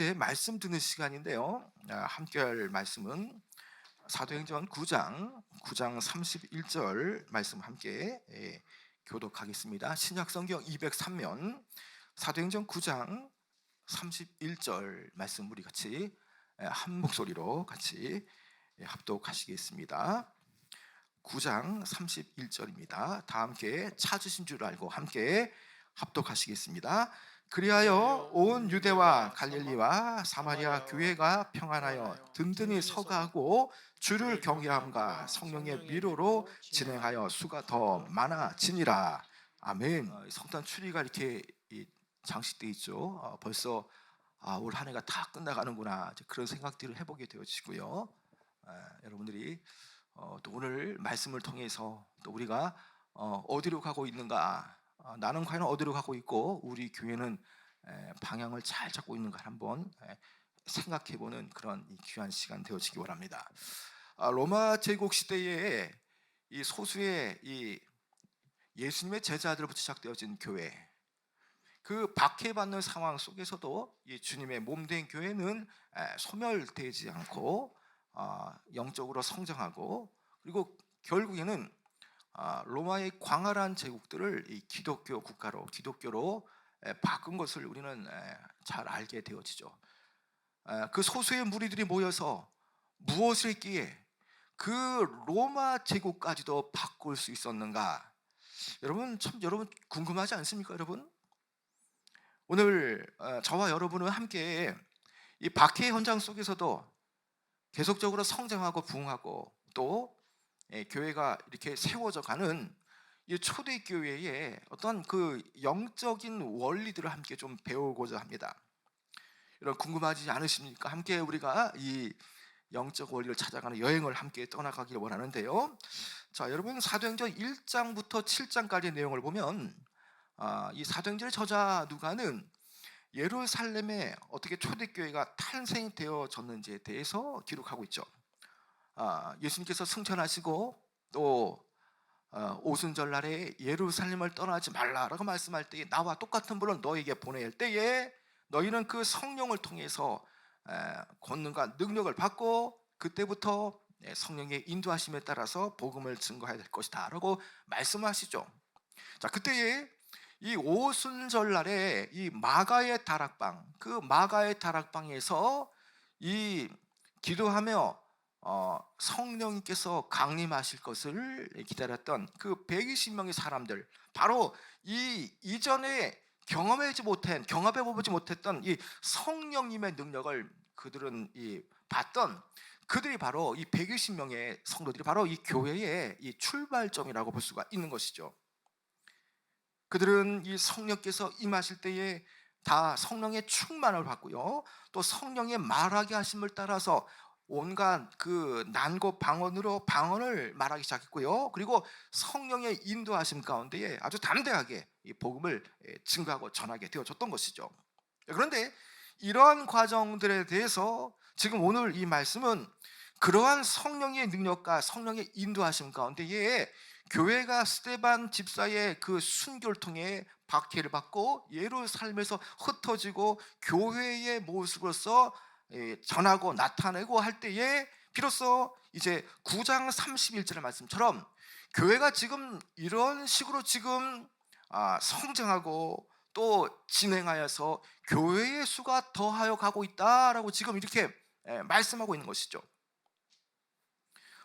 이제 말씀 듣는 시간인데요. 함께할 말씀은 사도행전 9장 31절 말씀 함께 교독하겠습니다. 신약성경 203면 사도행전 9장 31절 말씀 우리 같이 한 목소리로 같이 합독하시겠습니다. 9장 31절입니다. 다 함께 찾으신 줄 알고 함께 합독하시겠습니다. 그리하여 온 유대와 갈릴리와 사마리아 교회가 평안하여 든든히 서가하고 주를 경외함과 성령의 위로로 진행하여 수가 더 많아지니라. 아멘. 성탄 추리가 이렇게 장식되어 있죠. 벌써 올 한 해가 다 끝나가는구나, 그런 생각들을 해보게 되어지고요. 여러분들이 또 오늘 말씀을 통해서 또 우리가 어디로 가고 있는가, 나는 과연 어디로 가고 있고 우리 교회는 방향을 잘 잡고 있는가 한번 생각해보는 그런 귀한 시간 되어지기 바랍니다. 로마 제국 시대에 이 소수의 이 예수님의 제자들부터 시작되어진 교회, 그 박해받는 상황 속에서도 이 주님의 몸된 교회는 소멸되지 않고 영적으로 성장하고, 그리고 결국에는 로마의 광활한 제국들을 이 기독교 국가로, 기독교로 바꾼 것을 우리는 잘 알게 되어지죠. 그 소수의 무리들이 모여서 무엇을 했기에 그 로마 제국까지도 바꿀 수 있었는가? 여러분 궁금하지 않습니까? 여러분, 오늘 저와 여러분은 함께 이 박해 현장 속에서도 계속적으로 성장하고 부흥하고 또 교회가 이렇게 세워져 가는 이 초대교회의 어떤 그 영적인 원리들을 함께 좀 배우고자 합니다. 여러분 궁금하지 않으십니까? 함께 우리가 이 영적 원리를 찾아가는 여행을 함께 떠나가길 원하는데요. 자, 여러분 사도행전 1장부터 7장까지의 내용을 보면 이 사도행전의 저자 누가는 예루살렘에 어떻게 초대교회가 탄생되어졌는지에 대해서 기록하고 있죠. 예수님께서 승천하시고 또 오순절날에 예루살렘을 떠나지 말라라고 말씀할 때에 나와 똑같은 분을 너에게 보낼 때에 너희는 그 성령을 통해서 권능과 능력을 받고 그때부터 성령의 인도하심에 따라서 복음을 증거해야 될 것이다 라고 말씀하시죠. 자, 그때에 이 오순절날에 이 마가의 다락방, 그 마가의 다락방에서 이 기도하며 성령님께서 강림하실 것을 기다렸던 그 120명의 사람들, 바로 이 이전에 경험해보지 못했던 이 성령님의 능력을 그들은 봤던, 그들이 바로 이 120명의 성도들이 바로 이 교회의 이 출발점이라고 볼 수가 있는 것이죠. 그들은 이 성령께서 임하실 때에 다 성령의 충만을 받고요, 또 성령의 말하게 하심을 따라서 온갖 그 난고 방언으로 방언을 말하기 시작했고요, 그리고 성령의 인도하심 가운데에 아주 담대하게 이 복음을 증거하고 전하게 되어졌던 것이죠. 그런데 이러한 과정들에 대해서 지금 오늘 이 말씀은 그러한 성령의 능력과 성령의 인도하심 가운데에 교회가 스데반 집사의 그 순교를 통해 박해를 받고 예루살렘에서 흩어지고 교회의 모습으로서 전하고 나타내고 할 때에 비로소 이제 9장 31절의 말씀처럼 교회가 지금 이런 식으로 지금 성장하고 또 진행하여서 교회의 수가 더하여 가고 있다라고 지금 이렇게 말씀하고 있는 것이죠.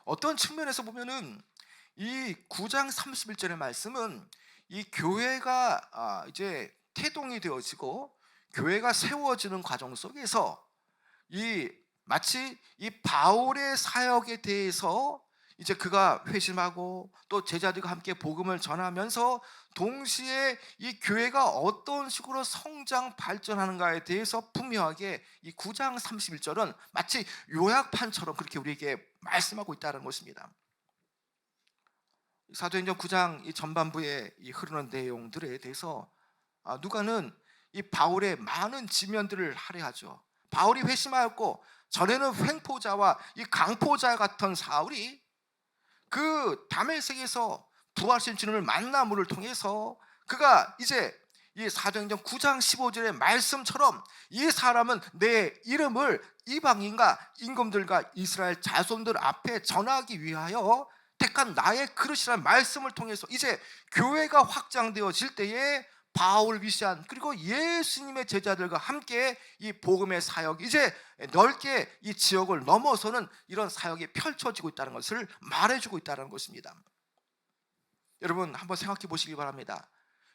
어떤 측면에서 보면은 이 9장 31절의 말씀은 이 교회가 이제 태동이 되어지고 교회가 세워지는 과정 속에서 마치 이 바울의 사역에 대해서 이제 그가 회심하고 또 제자들과 함께 복음을 전하면서 동시에 이 교회가 어떤 식으로 성장 발전하는가에 대해서 분명하게 이 9장 31절은 마치 요약판처럼 그렇게 우리에게 말씀하고 있다는 것입니다. 사도행전 9장 이 전반부에 이 흐르는 내용들에 대해서 누가는 이 바울의 많은 지면들을 할애하죠. 바울이 회심하였고 전에는 횡포자와 이 강포자 같은 사울이 그 다메섹에서 부활하신 주님을 만남을 통해서 그가 이제 이 사도행전 9장 15절의 말씀처럼 이 사람은 내 이름을 이방인과 임금들과 이스라엘 자손들 앞에 전하기 위하여 택한 나의 그릇이라는 말씀을 통해서 이제 교회가 확장되어질 때에 바울 위시한 그리고 예수님의 제자들과 함께 이 복음의 사역이 이제 넓게 이 지역을 넘어서는 이런 사역이 펼쳐지고 있다는 것을 말해주고 있다는 것입니다. 여러분 한번 생각해 보시기 바랍니다.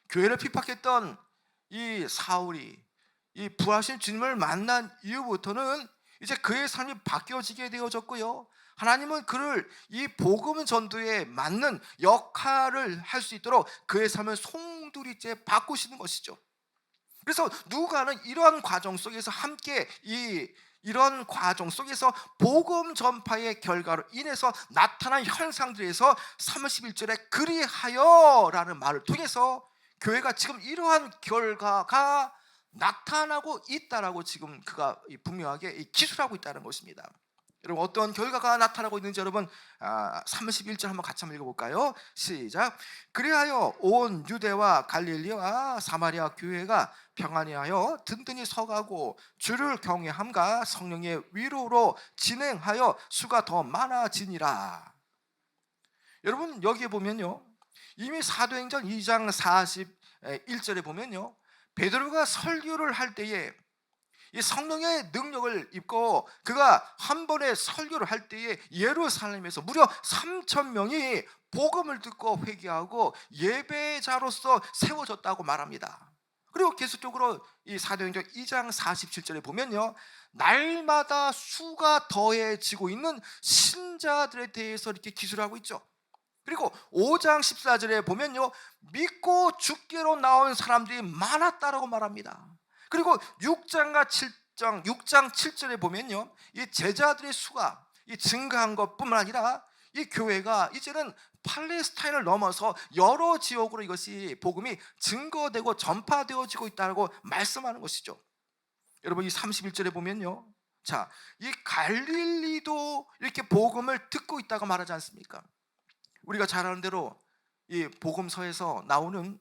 교회를 핍박했던 이 사울이 이 부활하신 주님을 만난 이후부터는 이제 그의 삶이 바뀌어지게 되어졌고요, 하나님은 그를 이 복음 전도에 맞는 역할을 할 수 있도록 그의 삶을 송두리째 바꾸시는 것이죠. 그래서 누가는 이러한 과정 속에서 함께 이런 과정 속에서 복음 전파의 결과로 인해서 나타난 현상들에서 31절에 그리하여라는 말을 통해서 교회가 지금 이러한 결과가 나타나고 있다라고 지금 그가 분명하게 기술하고 있다는 것입니다. 여러분 어떤 결과가 나타나고 있는지 여러분 31절 한번 같이 한번 읽어볼까요? 시작. 그리하여 온 유대와 갈릴리와 사마리아 교회가 평안히하여 든든히 서가고 주를 경외함과 성령의 위로로 진행하여 수가 더 많아지니라. 여러분 여기에 보면요, 이미 사도행전 2장 41절에 보면요, 베드로가 설교를 할 때에 이 성령의 능력을 입고 그가 한 번에 설교를 할 때에 예루살렘에서 무려 3,000명이 복음을 듣고 회개하고 예배자로서 세워졌다고 말합니다. 그리고 계속적으로 이 사도행전 2장 47절에 보면요, 날마다 수가 더해지고 있는 신자들에 대해서 이렇게 기술하고 있죠. 그리고 5장 14절에 보면요, 믿고 죽기로 나온 사람들이 많았다라고 말합니다. 그리고 6장 7절에 보면요, 이 제자들의 수가 증가한 것뿐만 아니라 이 교회가 이제는 팔레스타인을 넘어서 여러 지역으로 이것이 복음이 증거되고 전파되어지고 있다고 말씀하는 것이죠. 여러분 이 31절에 보면요, 자, 이 갈릴리도 이렇게 복음을 듣고 있다고 말하지 않습니까? 우리가 잘 아는 대로 이 복음서에서 나오는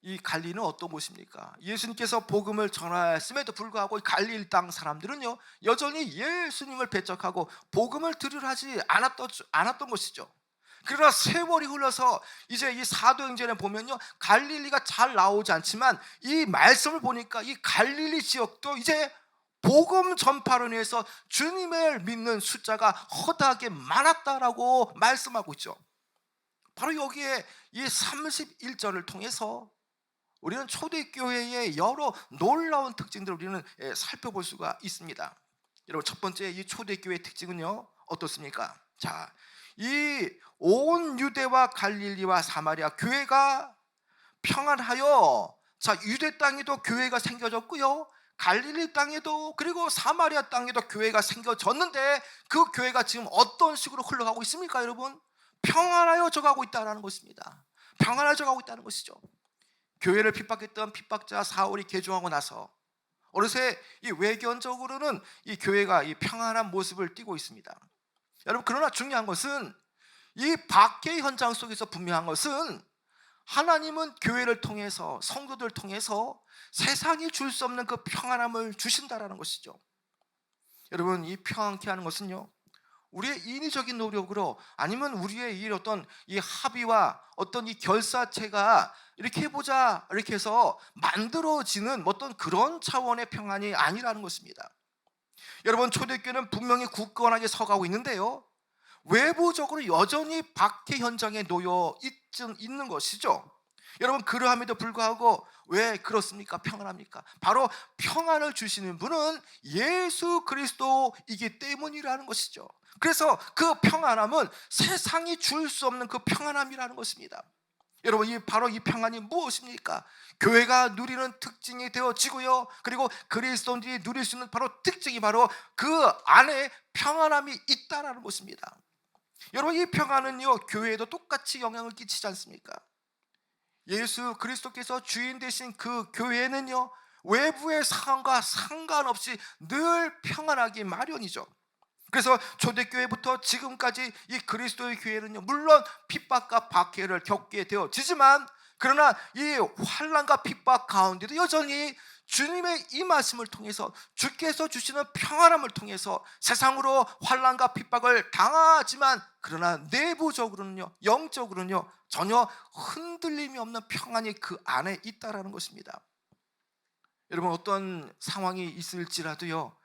이 갈릴리는 어떤 곳입니까? 예수님께서 복음을 전하였음에도 불구하고 갈릴리 땅 사람들은요 여전히 예수님을 배척하고 복음을 들으려 하지 않았던 것이죠. 그러나 세월이 흘러서 이제 이 사도행전에 보면요, 갈릴리가 잘 나오지 않지만 이 말씀을 보니까 이 갈릴리 지역도 이제 복음 전파로 인해서 주님을 믿는 숫자가 허다하게 많았다라고 말씀하고 있죠. 바로 여기에 이 31절을 통해서 우리는 초대교회의 여러 놀라운 특징들을 우리는 살펴볼 수가 있습니다. 여러분 첫 번째 이 초대교회의 특징은요 어떻습니까? 자, 이 온 유대와 갈릴리와 사마리아 교회가 평안하여, 자, 유대 땅에도 교회가 생겨졌고요, 갈릴리 땅에도 그리고 사마리아 땅에도 교회가 생겨졌는데 그 교회가 지금 어떤 식으로 흘러가고 있습니까? 여러분 평안하여져 가고 있다는 것입니다. 평안하여져 가고 있다는 것이죠. 교회를 핍박했던 핍박자 사울이 개종하고 나서 어느새 이 외견적으로는 이 교회가 이 평안한 모습을 띠고 있습니다. 여러분 그러나 중요한 것은 이 박해의 현장 속에서 분명한 것은 하나님은 교회를 통해서 성도들을 통해서 세상이 줄 수 없는 그 평안함을 주신다라는 것이죠. 여러분 이 평안케 하는 것은요 우리의 인위적인 노력으로 아니면 우리의 이 어떤 이 합의와 어떤 이 결사체가 이렇게 해보자 이렇게 해서 만들어지는 어떤 그런 차원의 평안이 아니라는 것입니다. 여러분 초대교회는 분명히 굳건하게 서가고 있는데요 외부적으로 여전히 박해 현장에 놓여 있는 것이죠. 여러분 그러함에도 불구하고 왜 그렇습니까? 평안합니까? 바로 평안을 주시는 분은 예수 그리스도이기 때문이라는 것이죠. 그래서 그 평안함은 세상이 줄 수 없는 그 평안함이라는 것입니다. 여러분 바로 이 평안이 무엇입니까? 교회가 누리는 특징이 되어지고요 그리고 그리스도인들이 누릴 수 있는 바로 특징이 바로 그 안에 평안함이 있다는 것입니다. 여러분 이 평안은요 교회에도 똑같이 영향을 끼치지 않습니까? 예수 그리스도께서 주인 되신 그 교회는요 외부의 상황과 상관없이 늘 평안하기 마련이죠. 그래서 초대교회부터 지금까지 이 그리스도의 교회는요 물론 핍박과 박해를 겪게 되어지지만 그러나 이 환난과 핍박 가운데도 여전히 주님의 이 말씀을 통해서, 주께서 주시는 평안함을 통해서 세상으로 환난과 핍박을 당하지만 그러나 내부적으로는요, 영적으로는요, 전혀 흔들림이 없는 평안이 그 안에 있다라는 것입니다. 여러분, 어떤 상황이 있을지라도요,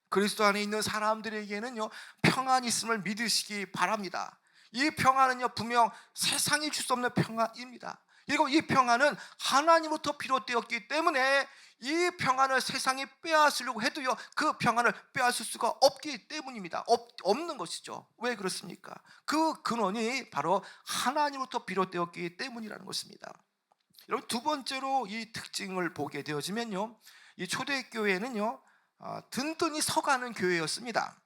그리스도 안에 있는 사람들에게는요, 평안이 있음을 믿으시기 바랍니다. 이 평안은요, 분명 세상이 줄 수 없는 평안입니다. 그리고 이 평안은 하나님으로부터 비롯되었기 때문에 이 평안을 세상이 빼앗으려고 해도요, 그 평안을 빼앗을 수가 없기 때문입니다. 없는 것이죠. 왜 그렇습니까? 그 근원이 바로 하나님으로부터 비롯되었기 때문이라는 것입니다. 여러분, 두 번째로 이 특징을 보게 되어지면요, 이 초대교회는요, 든든히 서가는 교회였습니다.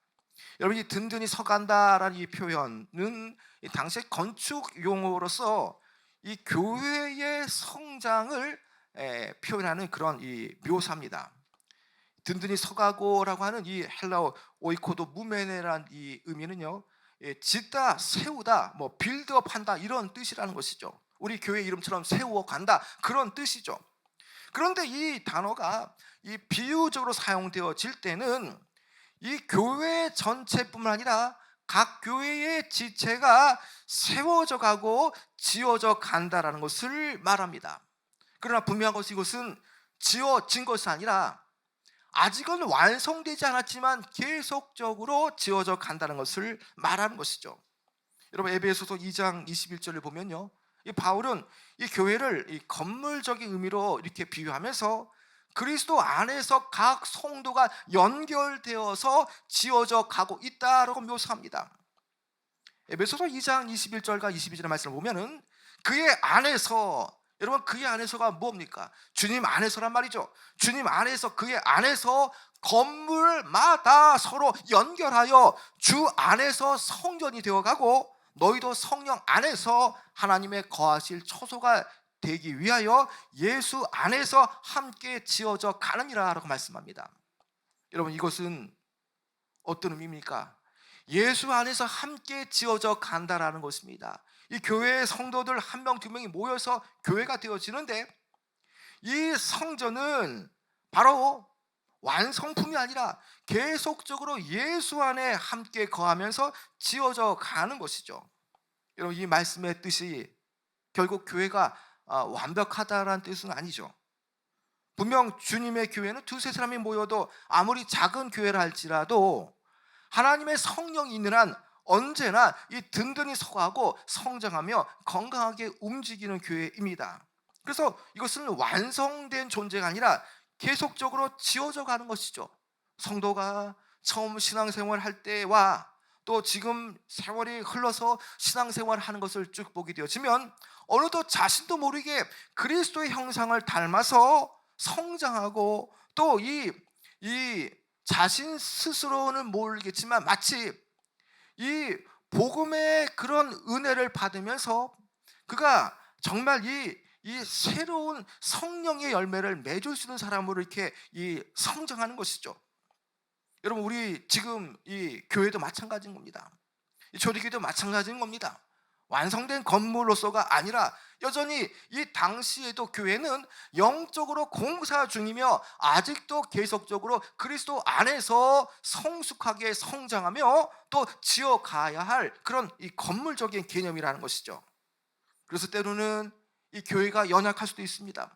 여러분, 이 든든히 서간다라는 이 표현은 이 당시의 건축 용어로서 이 교회의 성장을 표현하는 그런 이 묘사입니다. 든든히 서가고라고 하는 이 헬라어 오이코도 무메네라는 이 의미는요, 짓다, 세우다, 뭐 빌드업한다 이런 뜻이라는 것이죠. 우리 교회 이름처럼 세워간다 그런 뜻이죠. 그런데 이 단어가 이 비유적으로 사용되어질 때는 이 교회 전체뿐만 아니라 각 교회의 지체가 세워져 가고 지어져 간다라는 것을 말합니다. 그러나 분명한 것은 이것은 지어진 것이 아니라 아직은 완성되지 않았지만 계속적으로 지어져 간다는 것을 말하는 것이죠. 여러분, 에베소서 2장 21절을 보면요, 이 바울은 이 교회를 이 건물적인 의미로 이렇게 비유하면서 그리스도 안에서 각 성도가 연결되어서 지어져 가고 있다라고 묘사합니다. 에베소서 2장 21절과 22절의 말씀을 보면은 그의 안에서, 여러분, 그의 안에서가 뭡니까? 주님 안에서란 말이죠. 주님 안에서, 그의 안에서 건물마다 서로 연결하여 주 안에서 성전이 되어가고 너희도 성령 안에서 하나님의 거하실 처소가 되기 위하여 예수 안에서 함께 지어져 가느니라 라고 말씀합니다. 여러분, 이것은 어떤 의미입니까? 예수 안에서 함께 지어져 간다라는 것입니다. 이 교회의 성도들 한 명, 두 명이 모여서 교회가 되어지는데 이 성전은 바로 완성품이 아니라 계속적으로 예수 안에 함께 거하면서 지어져 가는 것이죠. 여러분, 이 말씀의 뜻이 결국 교회가 완벽하다라는 뜻은 아니죠. 분명 주님의 교회는 두세 사람이 모여도 아무리 작은 교회라 할지라도 하나님의 성령이 있는 한 언제나 이 든든히 서가고 성장하며 건강하게 움직이는 교회입니다. 그래서 이것은 완성된 존재가 아니라 계속적으로 지어져 가는 것이죠. 성도가 처음 신앙생활 할 때와 또 지금 세월이 흘러서 신앙생활을 하는 것을 쭉 보게 되어지면 어느덧 자신도 모르게 그리스도의 형상을 닮아서 성장하고 또 이 자신 스스로는 모르겠지만 마치 이 복음의 그런 은혜를 받으면서 그가 정말 이 새로운 성령의 열매를 맺을 수 있는 사람으로 이렇게 성장하는 것이죠. 여러분, 우리 지금 이 교회도 마찬가지인 겁니다. 이 초대교회도 마찬가지인 겁니다. 완성된 건물로서가 아니라 여전히 이 당시에도 교회는 영적으로 공사 중이며 아직도 계속적으로 그리스도 안에서 성숙하게 성장하며 또 지어가야 할 그런 이 건물적인 개념이라는 것이죠. 그래서 때로는 이 교회가 연약할 수도 있습니다.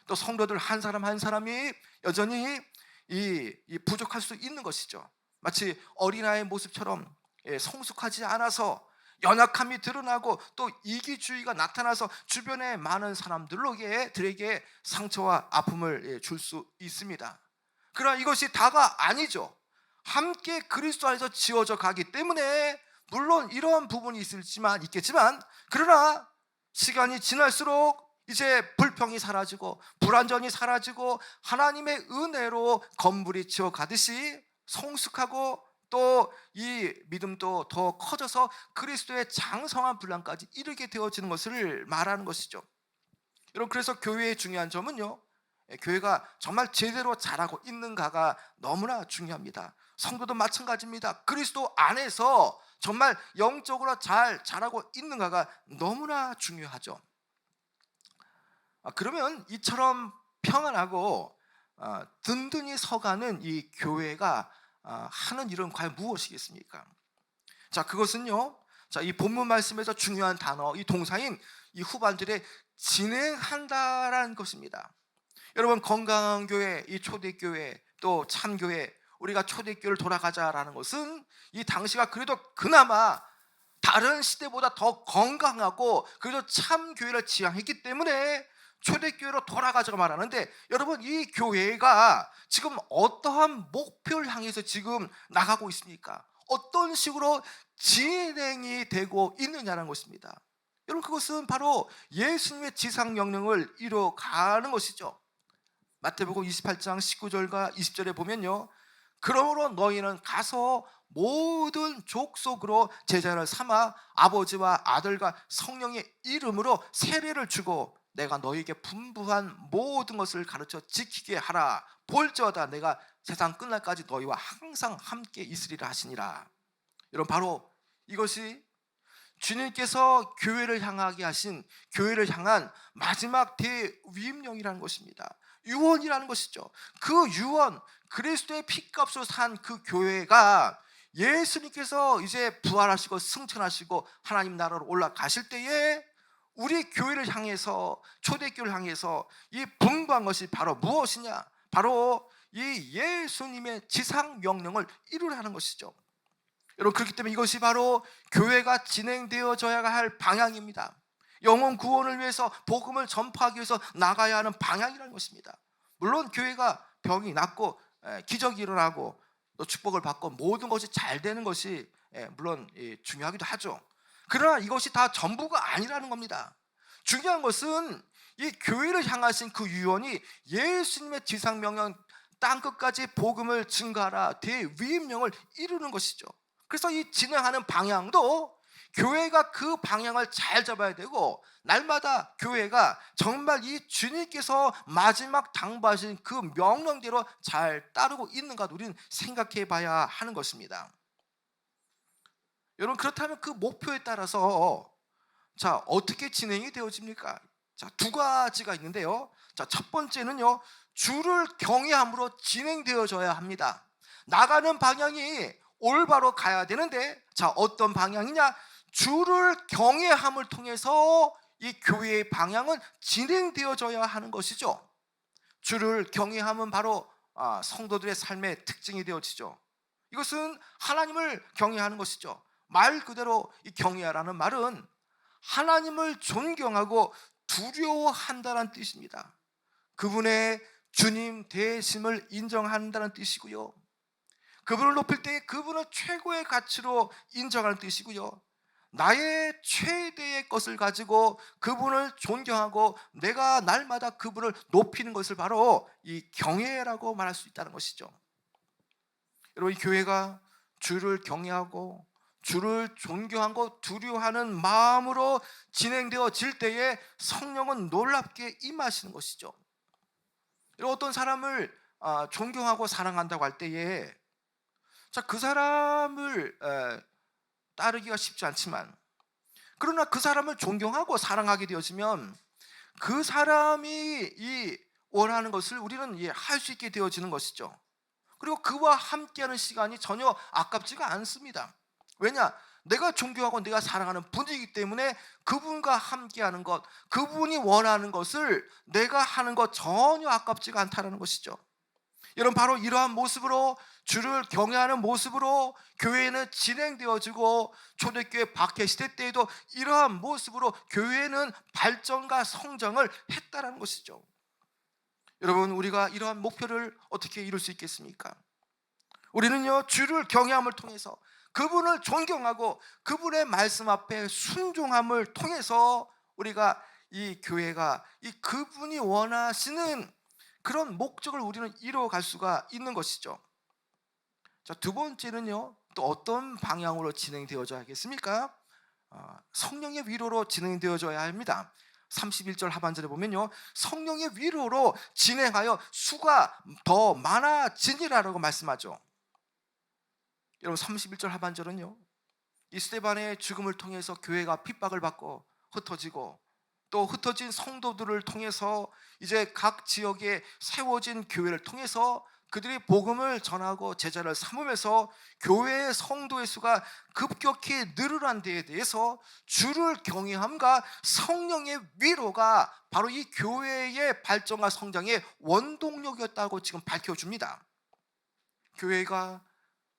또 성도들 한 사람 한 사람이 여전히 이 부족할 수 있는 것이죠. 마치 어린아이의 모습처럼 성숙하지 않아서 연약함이 드러나고 또 이기주의가 나타나서 주변의 많은 사람들에게 상처와 아픔을 줄 수 있습니다. 그러나 이것이 다가 아니죠. 함께 그리스도 안에서 지어져 가기 때문에 물론 이러한 부분이 있겠지만 그러나 시간이 지날수록 이제 불평이 사라지고 불완전이 사라지고 하나님의 은혜로 건물이 지어 가듯이 성숙하고 또 이 믿음도 더 커져서 그리스도의 장성한 분량까지 이르게 되어지는 것을 말하는 것이죠. 여러분, 그래서 교회의 중요한 점은요, 교회가 정말 제대로 자라고 있는가가 너무나 중요합니다. 성도도 마찬가지입니다. 그리스도 안에서 정말 영적으로 잘 자라고 있는가가 너무나 중요하죠. 그러면 이처럼 평안하고 든든히 서가는 이 교회가 하는 일은 과연 무엇이겠습니까? 자, 그것은요, 자, 이 본문 말씀에서 중요한 단어, 이 동사인 이 후반절에 진행한다라는 것입니다. 여러분, 건강한 교회, 이 초대교회, 또 참교회, 우리가 초대교회를 돌아가자라는 것은 이 당시가 그래도 그나마 다른 시대보다 더 건강하고 그래도 참교회를 지향했기 때문에 초대교회로 돌아가자고 말하는데, 여러분, 이 교회가 지금 어떠한 목표를 향해서 지금 나가고 있습니까? 어떤 식으로 진행이 되고 있느냐는 것입니다. 여러분, 그것은 바로 예수님의 지상명령을 이뤄가는 것이죠. 마태복음 28장 19절과 20절에 보면요, 그러므로 너희는 가서 모든 족속으로 제자를 삼아 아버지와 아들과 성령의 이름으로 세례를 주고 내가 너희에게 분부한 모든 것을 가르쳐 지키게 하라. 볼지어다 내가 세상 끝날까지 너희와 항상 함께 있으리라 하시니라. 여러분, 바로 이것이 주님께서 교회를 향하게 하신, 교회를 향한 마지막 대위임령이라는 것입니다. 유언이라는 것이죠. 그 유언, 그리스도의 피값으로 산 그 교회가 예수님께서 이제 부활하시고 승천하시고 하나님 나라로 올라가실 때에 우리 교회를 향해서, 초대교회를 향해서 이 분부한 것이 바로 무엇이냐? 바로 이 예수님의 지상 명령을 이루라는 것이죠. 여러분, 그렇기 때문에 이것이 바로 교회가 진행되어져야 할 방향입니다. 영혼 구원을 위해서, 복음을 전파하기 위해서 나가야 하는 방향이라는 것입니다. 물론 교회가 병이 낫고 기적이 일어나고 또 축복을 받고 모든 것이 잘 되는 것이 물론 중요하기도 하죠. 그러나 이것이 다 전부가 아니라는 겁니다. 중요한 것은 이 교회를 향하신 그 유언이 예수님의 지상명령, 땅끝까지 복음을 증가하라, 대위임령을 이루는 것이죠. 그래서 이 진행하는 방향도 교회가 그 방향을 잘 잡아야 되고, 날마다 교회가 정말 이 주님께서 마지막 당부하신 그 명령대로 잘 따르고 있는가 우리는 생각해 봐야 하는 것입니다. 여러분, 그렇다면 그 목표에 따라서 자, 어떻게 진행이 되어집니까? 자, 두 가지가 있는데요. 자, 첫 번째는요, 주를 경외함으로 진행되어져야 합니다. 나가는 방향이 올바로 가야 되는데, 자, 어떤 방향이냐? 주를 경외함을 통해서 이 교회의 방향은 진행되어져야 하는 것이죠. 주를 경외함은 바로 성도들의 삶의 특징이 되어지죠. 이것은 하나님을 경외하는 것이죠. 말 그대로 이 경외하라는 말은 하나님을 존경하고 두려워한다는 뜻입니다. 그분의 주님 되심을 인정한다는 뜻이고요, 그분을 높일 때 그분을 최고의 가치로 인정하는 뜻이고요, 나의 최대의 것을 가지고 그분을 존경하고 내가 날마다 그분을 높이는 것을 바로 이 경외라고 말할 수 있다는 것이죠. 여러분, 이 교회가 주를 경외하고 주를 존경하고 두려워하는 마음으로 진행되어질 때에 성령은 놀랍게 임하시는 것이죠. 여러분, 어떤 사람을 존경하고 사랑한다고 할 때에 자, 그 사람을 따르기가 쉽지 않지만, 그러나 그 사람을 존경하고 사랑하게 되어지면 그 사람이 이 원하는 것을 우리는 할 수 있게 되어지는 것이죠. 그리고 그와 함께하는 시간이 전혀 아깝지가 않습니다. 왜냐? 내가 존경하고 내가 사랑하는 분이기 때문에 그분과 함께하는 것, 그분이 원하는 것을 내가 하는 것 전혀 아깝지가 않다는 것이죠. 여러분, 바로 이러한 모습으로, 주를 경외하는 모습으로 교회는 진행되어지고, 초대교회 박해시대 때에도 이러한 모습으로 교회는 발전과 성장을 했다는 것이죠. 여러분, 우리가 이러한 목표를 어떻게 이룰 수 있겠습니까? 우리는요, 주를 경외함을 통해서, 그분을 존경하고 그분의 말씀 앞에 순종함을 통해서 우리가 이 교회가 이 그분이 원하시는 그런 목적을 우리는 이루어갈 수가 있는 것이죠. 자, 두 번째는요, 또 어떤 방향으로 진행되어져야 하겠습니까? 성령의 위로로 진행되어져야 합니다. 31절 하반절에 보면요, 성령의 위로로 진행하여 수가 더 많아지니라라고 말씀하죠. 여러분, 31절 하반절은요, 이 스데반의 죽음을 통해서 교회가 핍박을 받고 흩어지고 또 흩어진 성도들을 통해서 이제 각 지역에 세워진 교회를 통해서 그들이 복음을 전하고 제자를 삼으면서 교회의 성도의 수가 급격히 늘어난 데에 대해서 주를 경외함과 성령의 위로가 바로 이 교회의 발전과 성장의 원동력이었다고 지금 밝혀줍니다. 교회가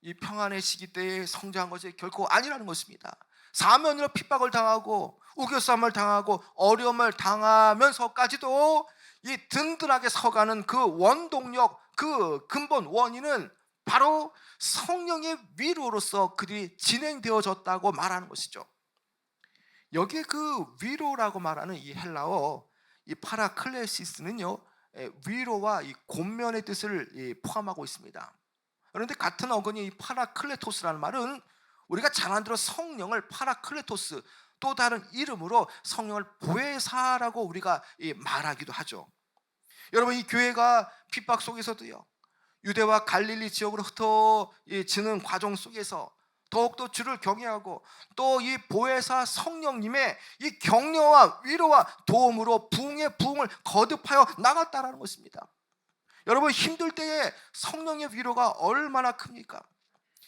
이 평안의 시기 때에 성장한 것이 결코 아니라는 것입니다. 사면으로 핍박을 당하고 우겨싸움을 당하고 어려움을 당하면서까지도 이 든든하게 서가는 그 원동력, 그 근본 원인은 바로 성령의 위로로서 그들이 진행되어졌다고 말하는 것이죠. 여기에 그 위로라고 말하는 이 헬라어 이 파라클레시스는요, 위로와 이 권면의 뜻을 포함하고 있습니다. 그런데 같은 어근이 이 파라클레토스라는 말은 우리가 잘 안 들어 성령을 파라클레토스, 또 다른 이름으로 성령을 보혜사라고 우리가 말하기도 하죠. 여러분, 이 교회가 핍박 속에서도요, 유대와 갈릴리 지역으로 흩어지는 과정 속에서 더욱더 주를 경외하고 또 이 보혜사 성령님의 이 격려와 위로와 도움으로 부흥의 부흥을 거듭하여 나갔다라는 것입니다. 여러분, 힘들 때에 성령의 위로가 얼마나 큽니까?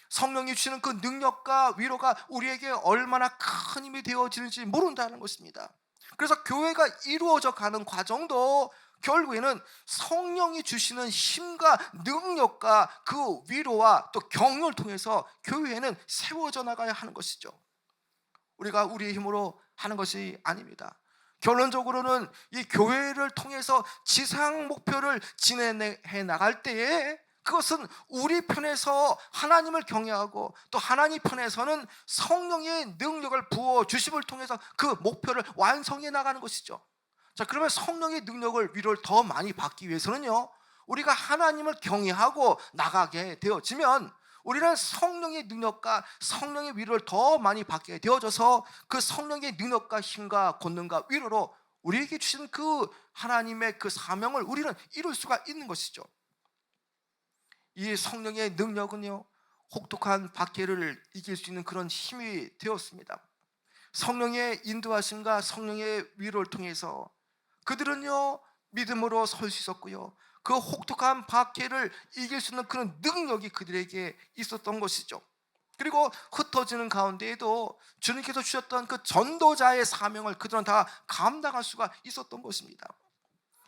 성령이 주시는 그 능력과 위로가 우리에게 얼마나 큰 힘이 되어지는지 모른다는 것입니다. 그래서 교회가 이루어져 가는 과정도 결국에는 성령이 주시는 힘과 능력과 그 위로와 또 격려를 통해서 교회는 세워져 나가야 하는 것이죠. 우리가 우리의 힘으로 하는 것이 아닙니다. 결론적으로는 이 교회를 통해서 지상 목표를 진행해 나갈 때에 그것은 우리 편에서 하나님을 경외하고 또 하나님 편에서는 성령의 능력을 부어 주심을 통해서 그 목표를 완성해 나가는 것이죠. 자, 그러면 성령의 능력을 위로를 더 많이 받기 위해서는요, 우리가 하나님을 경외하고 나가게 되어지면 우리는 성령의 능력과 성령의 위로를 더 많이 받게 되어져서 그 성령의 능력과 힘과 권능과 위로로 우리에게 주신 그 하나님의 그 사명을 우리는 이룰 수가 있는 것이죠. 이 성령의 능력은요, 혹독한 박해를 이길 수 있는 그런 힘이 되었습니다. 성령의 인도하심과 성령의 위로를 통해서 그들은요, 믿음으로 설 수 있었고요, 그 혹독한 박해를 이길 수 있는 그런 능력이 그들에게 있었던 것이죠. 그리고 흩어지는 가운데에도 주님께서 주셨던 그 전도자의 사명을 그들은 다 감당할 수가 있었던 것입니다.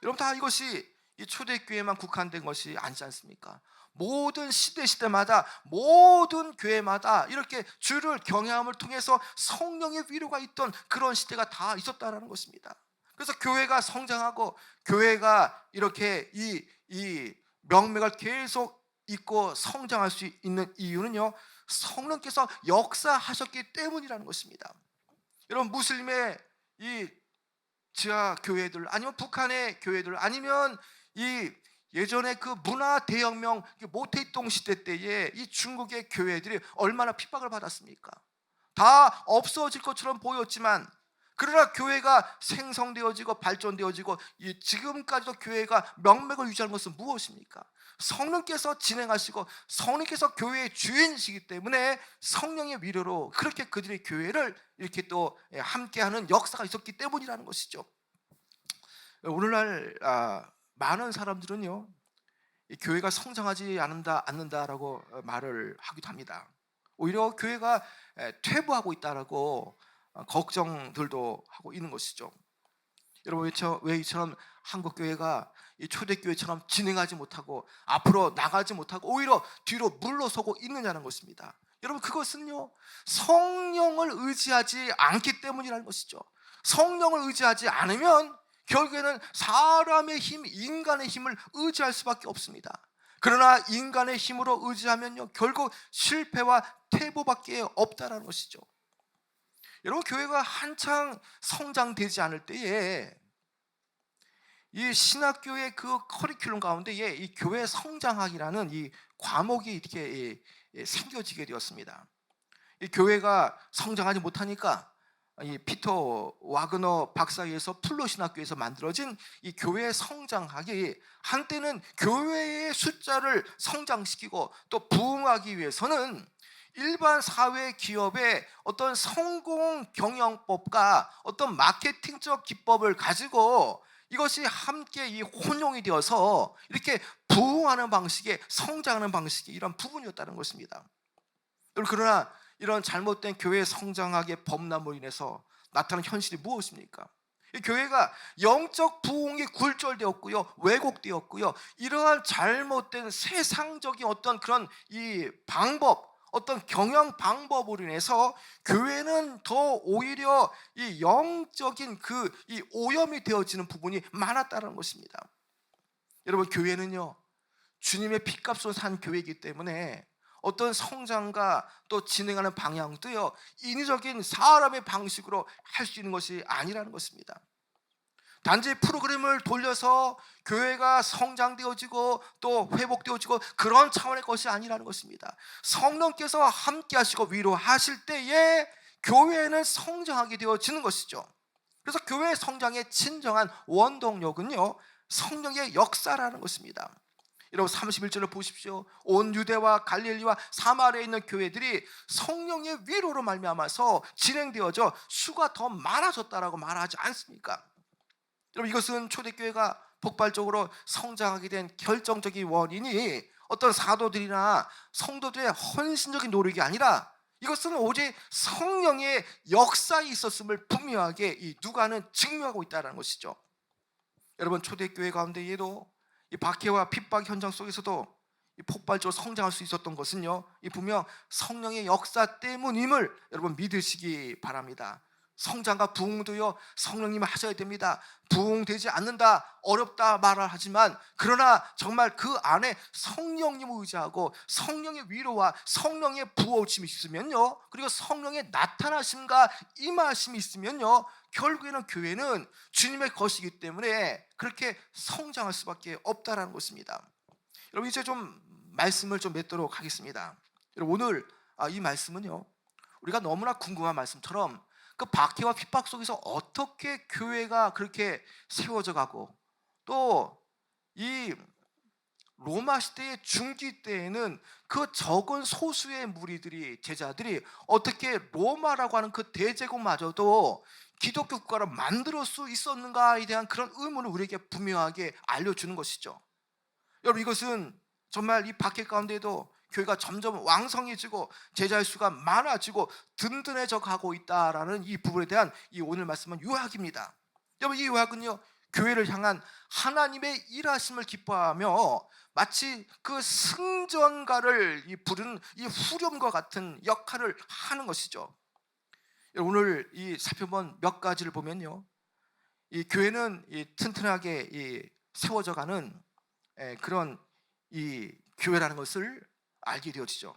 여러분, 다 이것이 이 초대교회만 국한된 것이 아니지 않습니까? 모든 시대마다 모든 교회마다 이렇게 주를 경외함을 통해서 성령의 위로가 있던 그런 시대가 다 있었다는 것입니다. 그래서 교회가 성장하고 교회가 이렇게 이 명맥을 계속 잇고 성장할 수 있는 이유는요, 성령께서 역사하셨기 때문이라는 것입니다. 여러분, 무슬림의 이 지하 교회들, 아니면 북한의 교회들, 아니면 이 예전에 그 문화 대혁명 모태이동 시대 때에 이 중국의 교회들이 얼마나 핍박을 받았습니까? 다 없어질 것처럼 보였지만 그러나 교회가 생성되어지고 발전되어지고 지금까지도 교회가 명맥을 유지하는 것은 무엇입니까? 성령께서 진행하시고 성령께서 교회의 주인이시기 때문에 성령의 위로로 그렇게 그들의 교회를 이렇게 또 함께하는 역사가 있었기 때문이라는 것이죠. 오늘날 많은 사람들은요, 교회가 성장하지 않는다라고 말을 하기도 합니다. 오히려 교회가 퇴보하고 있다라고 걱정들도 하고 있는 것이죠. 여러분, 왜 이처럼 한국 교회가 이 초대교회처럼 진행하지 못하고 앞으로 나가지 못하고 오히려 뒤로 물러서고 있느냐는 것입니다. 여러분, 그것은요, 성령을 의지하지 않기 때문이라는 것이죠. 성령을 의지하지 않으면 결국에는 사람의 힘, 인간의 힘을 의지할 수밖에 없습니다. 그러나 인간의 힘으로 의지하면요, 결국 실패와 퇴보밖에 없다는 것이죠. 여러분, 교회가 한창 성장되지 않을 때에 이 신학교의 그 커리큘럼 가운데에 이 교회 성장학이라는 이 과목이 이렇게 생겨지게 되었습니다. 이 교회가 성장하지 못하니까 이 피터 와그너 박사에 의해서 플로 신학교에서 만들어진 이 교회 성장학이 한때는 교회의 숫자를 성장시키고 또 부흥하기 위해서는 일반 사회 기업의 어떤 성공 경영법과 어떤 마케팅적 기법을 가지고 이것이 함께 이 혼용이 되어서 이렇게 부흥하는 방식의, 성장하는 방식이 이런 부분이었다는 것입니다. 그러나 이런 잘못된 교회 성장학의 범람으로 인해서 나타난 현실이 무엇입니까? 이 교회가 영적 부흥이 굴절되었고요, 왜곡되었고요, 이러한 잘못된 세상적인 어떤 그런 이 방법, 어떤 경영 방법으로 인해서 교회는 더 오히려 이 영적인 이 오염이 되어지는 부분이 많았다는 것입니다. 여러분, 교회는요, 주님의 피값으로 산 교회이기 때문에 어떤 성장과 또 진행하는 방향도요, 인위적인 사람의 방식으로 할 수 있는 것이 아니라는 것입니다. 단지 프로그램을 돌려서 교회가 성장되어지고 또 회복되어지고 그런 차원의 것이 아니라는 것입니다. 성령께서 함께 하시고 위로하실 때에 교회는 성장하게 되어지는 것이죠. 그래서 교회 성장의 진정한 원동력은요, 성령의 역사라는 것입니다. 여러분, 31절을 보십시오. 온 유대와 갈릴리와 사마리아에 있는 교회들이 성령의 위로로 말미암아서 진행되어져 수가 더 많아졌다라고 말하지 않습니까? 여러분, 이것은 초대교회가 폭발적으로 성장하게 된 결정적인 원인이 어떤 사도들이나 성도들의 헌신적인 노력이 아니라 이것은 오직 성령의 역사에 있었음을 분명하게 이 누가는 증명하고 있다는 것이죠. 여러분, 초대교회 가운데에도 이 박해와 핍박 현장 속에서도 이 폭발적으로 성장할 수 있었던 것은요, 이 분명 성령의 역사 때문임을 여러분 믿으시기 바랍니다. 성장과 부흥도요, 성령님이 하셔야 됩니다. 부흥되지 않는다, 어렵다 말을 하지만 그러나 정말 그 안에 성령님을 의지하고 성령의 위로와 성령의 부어침이 있으면요, 그리고 성령의 나타나심과 임하심이 있으면요, 결국에는 교회는 주님의 것이기 때문에 그렇게 성장할 수밖에 없다라는 것입니다. 여러분, 이제 좀 말씀을 좀 맺도록 하겠습니다. 여러분, 오늘 이 말씀은요, 우리가 너무나 궁금한 말씀처럼 그 박해와 핍박 속에서 어떻게 교회가 그렇게 세워져 가고 또 이 로마 시대의 중기 때에는 그 적은 소수의 무리들이, 제자들이 어떻게 로마라고 하는 그 대제국마저도 기독교 국가를 만들 수 있었는가에 대한 그런 의문을 우리에게 분명하게 알려주는 것이죠. 여러분, 이것은 정말 이 박해 가운데에도 교회가 점점 왕성해지고 제자의 수가 많아지고 든든해져 가고 있다라는 이 부분에 대한 이 오늘 말씀은 요약입니다. 여러분, 이 요약은요, 교회를 향한 하나님의 일하심을 기뻐하며 마치 그 승전가를 부르는 이 후렴과 같은 역할을 하는 것이죠. 오늘 이 살펴본 몇 가지를 보면요, 이 교회는 이 튼튼하게 세워져 가는 그런 이 교회라는 것을 알게 되어지죠.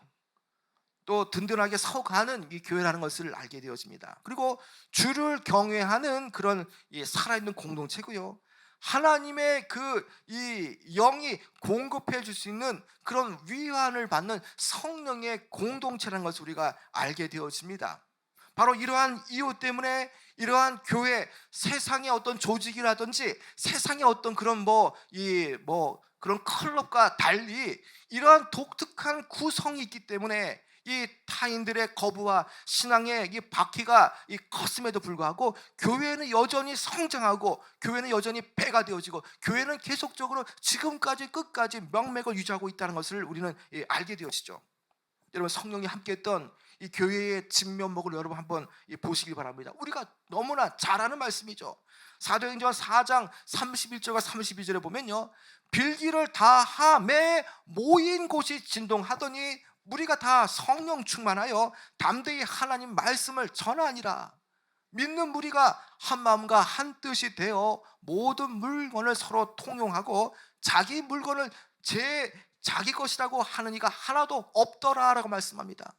또 든든하게 서가는 이 교회라는 것을 알게 되어집니다. 그리고 주를 경외하는 그런 이 살아있는 공동체고요, 하나님의 이 영이 공급해 줄 수 있는 그런 위안을 받는 성령의 공동체라는 것을 우리가 알게 되어집니다. 바로 이러한 이유 때문에 이러한 교회, 세상의 어떤 조직이라든지 세상의 어떤 그런 그런 클럽과 달리 이러한 독특한 구성이 있기 때문에 이 타인들의 거부와 신앙의 이 박해가 컸음에도 불구하고 교회는 여전히 성장하고 교회는 여전히 배가 되어지고 교회는 계속적으로 지금까지 끝까지 명맥을 유지하고 있다는 것을 우리는 알게 되어지죠. 여러분, 성령이 함께했던 이 교회의 진면목을 여러분 한번 보시기 바랍니다. 우리가 너무나 잘 아는 말씀이죠. 사도행전 4장 31절과 32절에 보면요, 빌기를 다하매 모인 곳이 진동하더니 무리가 다 성령 충만하여 담대히 하나님 말씀을 전하니라. 믿는 무리가 한 마음과 한 뜻이 되어 모든 물건을 서로 통용하고 자기 물건을 자기 것이라고 하는 이가 하나도 없더라라고 말씀합니다.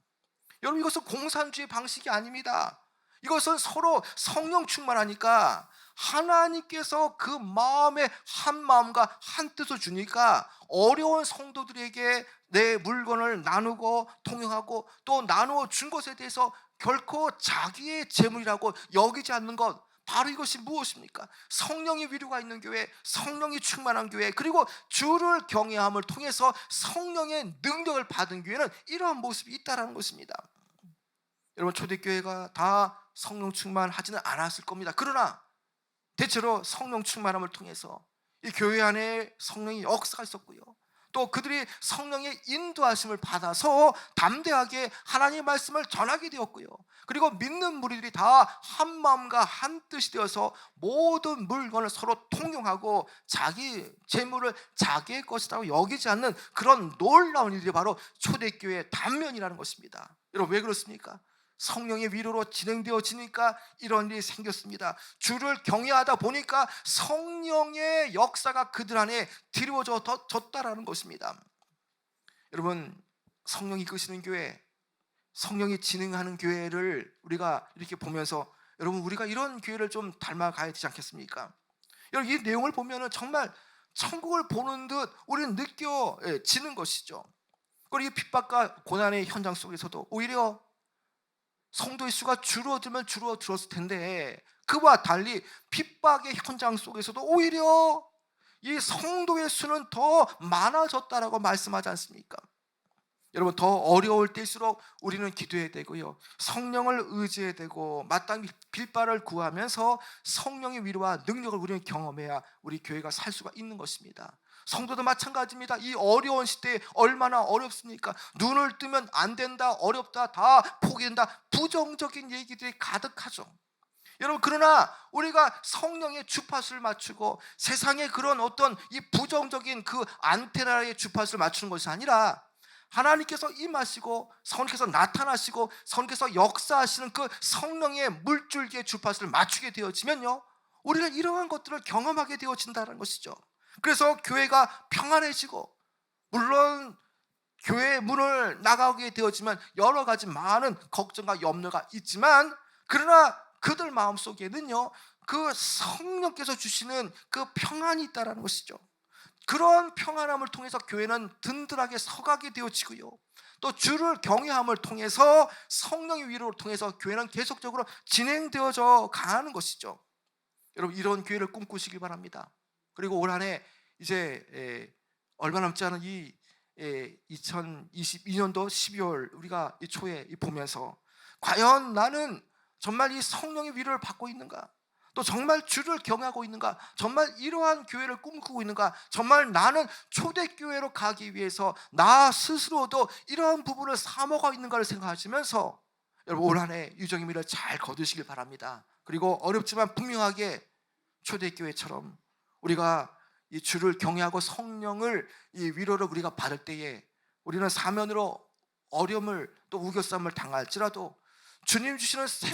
여러분, 이것은 공산주의 방식이 아닙니다. 이것은 서로 성령 충만하니까 하나님께서 그 마음에 한 마음과 한 뜻을 주니까 어려운 성도들에게 내 물건을 나누고 통용하고 또 나누어 준 것에 대해서 결코 자기의 재물이라고 여기지 않는 것, 바로 이것이 무엇입니까? 성령의 위로가 있는 교회, 성령이 충만한 교회, 그리고 주를 경외함을 통해서 성령의 능력을 받은 교회는 이러한 모습이 있다는 것입니다. 여러분, 초대교회가 다 성령 충만하지는 않았을 겁니다. 그러나 대체로 성령 충만함을 통해서 이 교회 안에 성령의 역사가 있었고요, 또 그들이 성령의 인도하심을 받아서 담대하게 하나님의 말씀을 전하게 되었고요, 그리고 믿는 무리들이 다 한 마음과 한 뜻이 되어서 모든 물건을 서로 통용하고 자기 재물을 자기의 것이라고 여기지 않는 그런 놀라운 일이 바로 초대교회의 단면이라는 것입니다. 여러분, 왜 그렇습니까? 성령의 위로로 진행되어지니까 이런 일이 생겼습니다. 주를 경외하다 보니까 성령의 역사가 그들 안에 드리워졌다라는 것입니다. 여러분, 성령이 이끄시는 교회, 성령이 진행하는 교회를 우리가 이렇게 보면서 여러분, 우리가 이런 교회를 좀 닮아가야 되지 않겠습니까? 여러분, 이 내용을 보면 정말 천국을 보는 듯 우리는 느껴지는 것이죠. 그리고 이 핍박과 고난의 현장 속에서도 오히려 성도의 수가 줄어들었을 텐데, 그와 달리 핍박의 현장 속에서도 오히려 이 성도의 수는 더 많아졌다라고 말씀하지 않습니까? 여러분, 더 어려울 때일수록 우리는 기도해야 되고요, 성령을 의지해야 되고, 마땅히 빌바를 구하면서 성령의 위로와 능력을 우리는 경험해야 우리 교회가 살 수가 있는 것입니다. 성도도 마찬가지입니다. 이 어려운 시대에 얼마나 어렵습니까? 눈을 뜨면 안 된다, 어렵다, 다 포기된다, 부정적인 얘기들이 가득하죠. 여러분, 그러나 우리가 성령의 주파수를 맞추고 세상의 그런 어떤 이 부정적인 그 안테나의 주파수를 맞추는 것이 아니라 하나님께서 임하시고 성령께서 나타나시고 성령께서 역사하시는 그 성령의 물줄기의 주파수를 맞추게 되어지면요, 우리는 이러한 것들을 경험하게 되어진다는 것이죠. 그래서 교회가 평안해지고, 물론 교회 문을 나가게 되었지만 여러 가지 많은 걱정과 염려가 있지만, 그러나 그들 마음속에는요, 그 성령께서 주시는 그 평안이 있다는 것이죠. 그런 평안함을 통해서 교회는 든든하게 서가게 되어지고요, 또 주를 경외함을 통해서 성령의 위로를 통해서 교회는 계속적으로 진행되어져 가는 것이죠. 여러분, 이런 교회를 꿈꾸시기 바랍니다. 그리고 올 한해 이제 얼마 남지 않은 이 2022년도 12월 우리가 이 초에 보면서 과연 나는 정말 이 성령의 위로를 받고 있는가? 또 정말 주를 경외하고 있는가? 정말 이러한 교회를 꿈꾸고 있는가? 정말 나는 초대교회로 가기 위해서 나 스스로도 이러한 부분을 사모하고 있는가를 생각하시면서 여러분, 올 한해 유정의 미를 잘 거두시길 바랍니다. 그리고 어렵지만 분명하게 초대교회처럼 우리가 이 주를 경외하고 성령을 이 위로를 우리가 받을 때에 우리는 사면으로 어려움을 또 우겨쌈을 당할지라도 주님 주시는 새